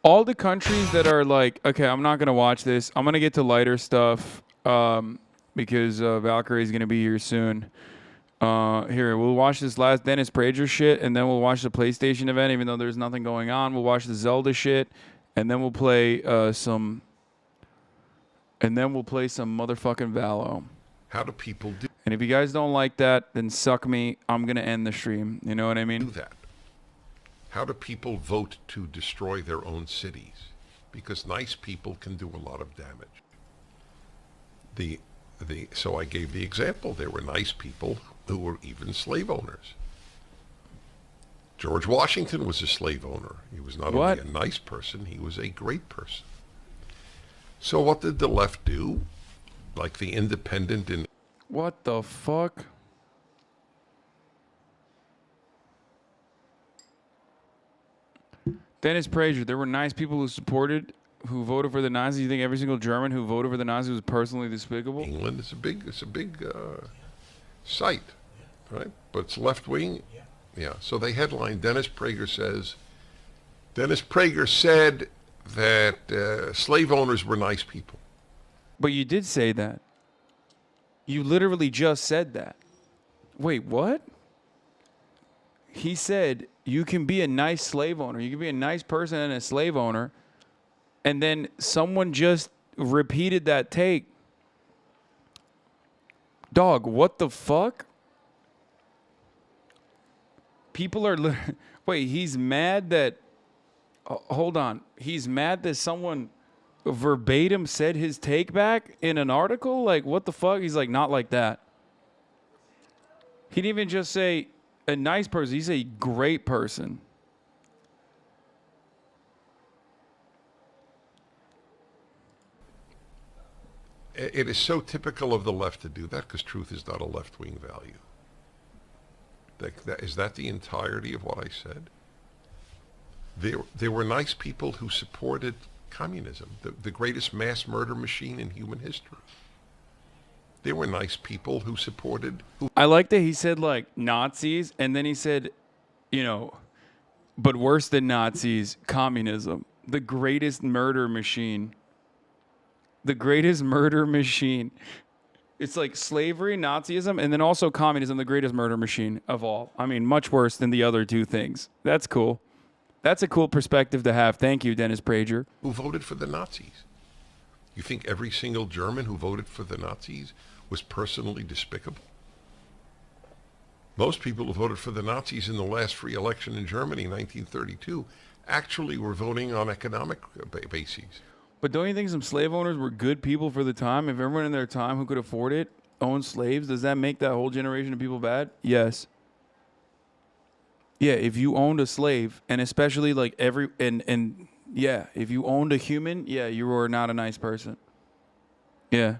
All the countries that are like, okay, I'm not gonna watch this. I'm gonna get to lighter stuff, because Valkyrie's gonna be here soon. Here, we'll watch this last Dennis Prager shit, and then we'll watch the PlayStation event, even though there's nothing going on. We'll watch the Zelda shit, and then we'll play some motherfucking Valo. How do people And if you guys don't like that, then suck me. I'm gonna end the stream. You know what I do mean? that? How do people vote to destroy their own cities? Because nice people can do a lot of damage. So I gave the example. There were nice people who were even slave owners. George Washington was a slave owner. He was not What? only a nice person, he was a great person. So what did the left do? Like the Independent in What the fuck? Dennis Prager, there were nice people who voted for the Nazis. You think every single German who voted for the Nazis was personally despicable? England. It's a big site, right? But it's left wing. Yeah. So they headline Dennis Prager said that slave owners were nice people. But you did say that. You literally just said that. Wait, what? He said you can be a nice slave owner. You can be a nice person and a slave owner. And then someone just repeated that take. Dog, what the fuck? People are... Wait, he's mad that... hold on. He's mad that someone verbatim said his take back in an article? Like, what the fuck? He's like, not like that. He didn't even just say a nice person. He's a great person. It is so typical of the left to do that because truth is not a left-wing value. Is that the entirety of what I said? There were nice people who supported communism, the greatest mass murder machine in human history. There were nice people who supported... I like that he said, like, Nazis, and then he said, you know, but worse than Nazis, communism. The greatest murder machine. The greatest murder machine. It's like slavery, Nazism, and then also communism, the greatest murder machine of all. I mean, much worse than the other two things. That's cool. That's a cool perspective to have. Thank you, Dennis Prager. Who voted for the Nazis? You think every single German who voted for the Nazis was personally despicable? Most people who voted for the Nazis in the last free election in Germany in 1932 actually were voting on economic bases. But don't you think some slave owners were good people for the time? If everyone in their time who could afford it owned slaves, does that make that whole generation of people bad? Yes. Yeah, if you owned a slave, and especially like if you owned a human, yeah, you were not a nice person. Yeah,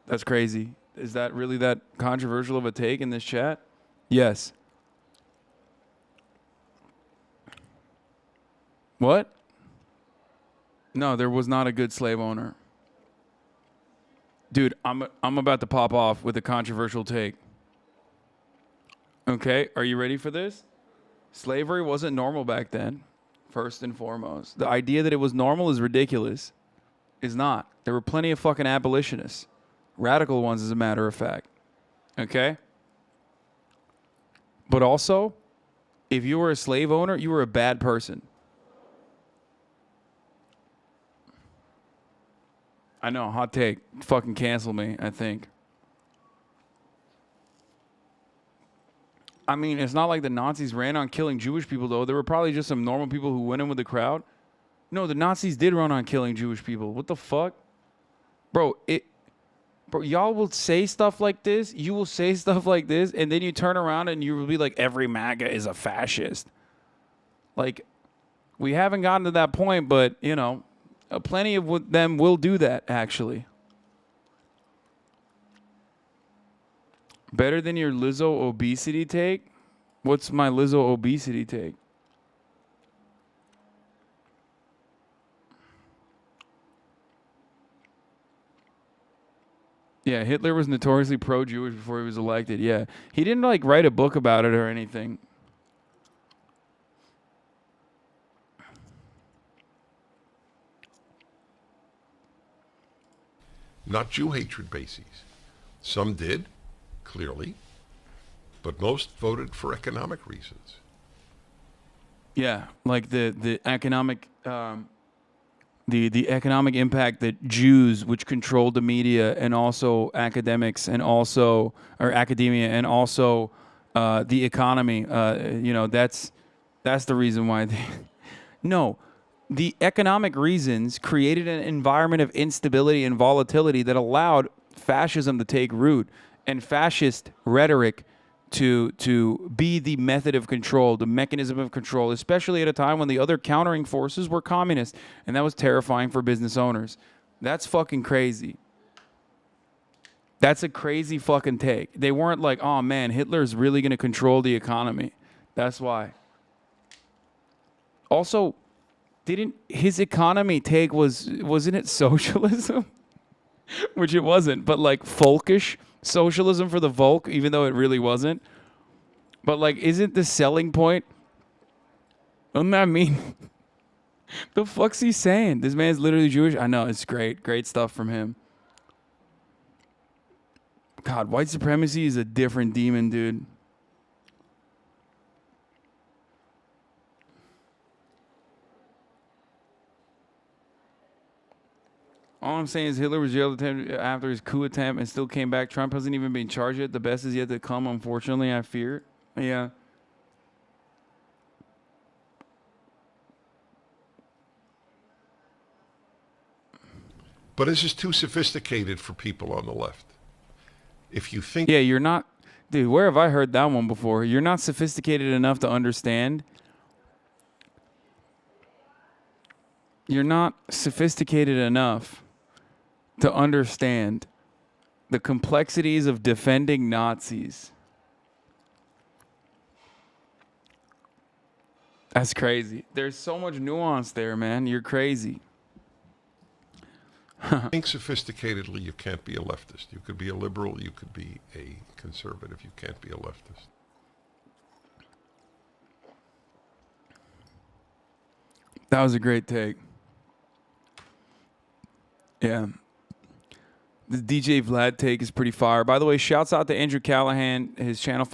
that's crazy. Is that really that controversial of a take in this chat? Yes. What? No, there was not a good slave owner. Dude, I'm about to pop off with a controversial take. Okay, are you ready for this? Slavery wasn't normal back then, first and foremost. The idea that it was normal is ridiculous. It's not. There were plenty of fucking abolitionists. Radical ones, as a matter of fact. Okay? But also, if you were a slave owner, you were a bad person. I know, hot take. Fucking cancel me, I think. I mean, it's not like the Nazis ran on killing Jewish people, though. There were probably just some normal people who went in with the crowd. No, the Nazis did run on killing Jewish people. What the fuck? Bro, y'all will say stuff like this. You will say stuff like this, and then you turn around and you will be like, every MAGA is a fascist. Like, we haven't gotten to that point, but, you know, plenty of them will do that, actually. Better than your Lizzo obesity take? What's my Lizzo obesity take? Yeah, Hitler was notoriously pro-Jewish before he was elected. Yeah. He didn't, like, write a book about it or anything. not Jew hatred bases. Some did, clearly, but most voted for economic reasons. Yeah, like the economic the economic impact that Jews, which controlled the media and also academics and also or academia and also the economy. That's the reason why they. No, the economic reasons created an environment of instability and volatility that allowed fascism to take root and fascist rhetoric to be the method of control, the mechanism of control, especially at a time when the other countering forces were communist, and that was terrifying for business owners. That's fucking crazy. That's a crazy fucking take. They weren't like, oh man, Hitler's really going to control the economy. That's why. Also, didn't his economy take wasn't it socialism? Which it wasn't, but like folkish socialism for the Volk, even though it really wasn't. But like, isn't the selling point? Doesn't that mean? The fuck's he saying? This man's literally Jewish. I know, it's great stuff from him. God, white supremacy is a different demon, dude. All I'm saying is Hitler was jailed after his coup attempt and still came back. Trump hasn't even been charged yet. The best is yet to come, unfortunately, I fear. Yeah. But this is too sophisticated for people on the left. If you think... Yeah, you're not... Dude, where have I heard that one before? You're not sophisticated enough to understand. You're not sophisticated enough to understand the complexities of defending Nazis. That's crazy. There's so much nuance there, man. You're crazy. Think sophisticatedly, you can't be a leftist. You could be a liberal, you could be a conservative. You can't be a leftist. That was a great take. Yeah. The DJ Vlad take is pretty fire. By the way, shouts out to Andrew Callahan, his channel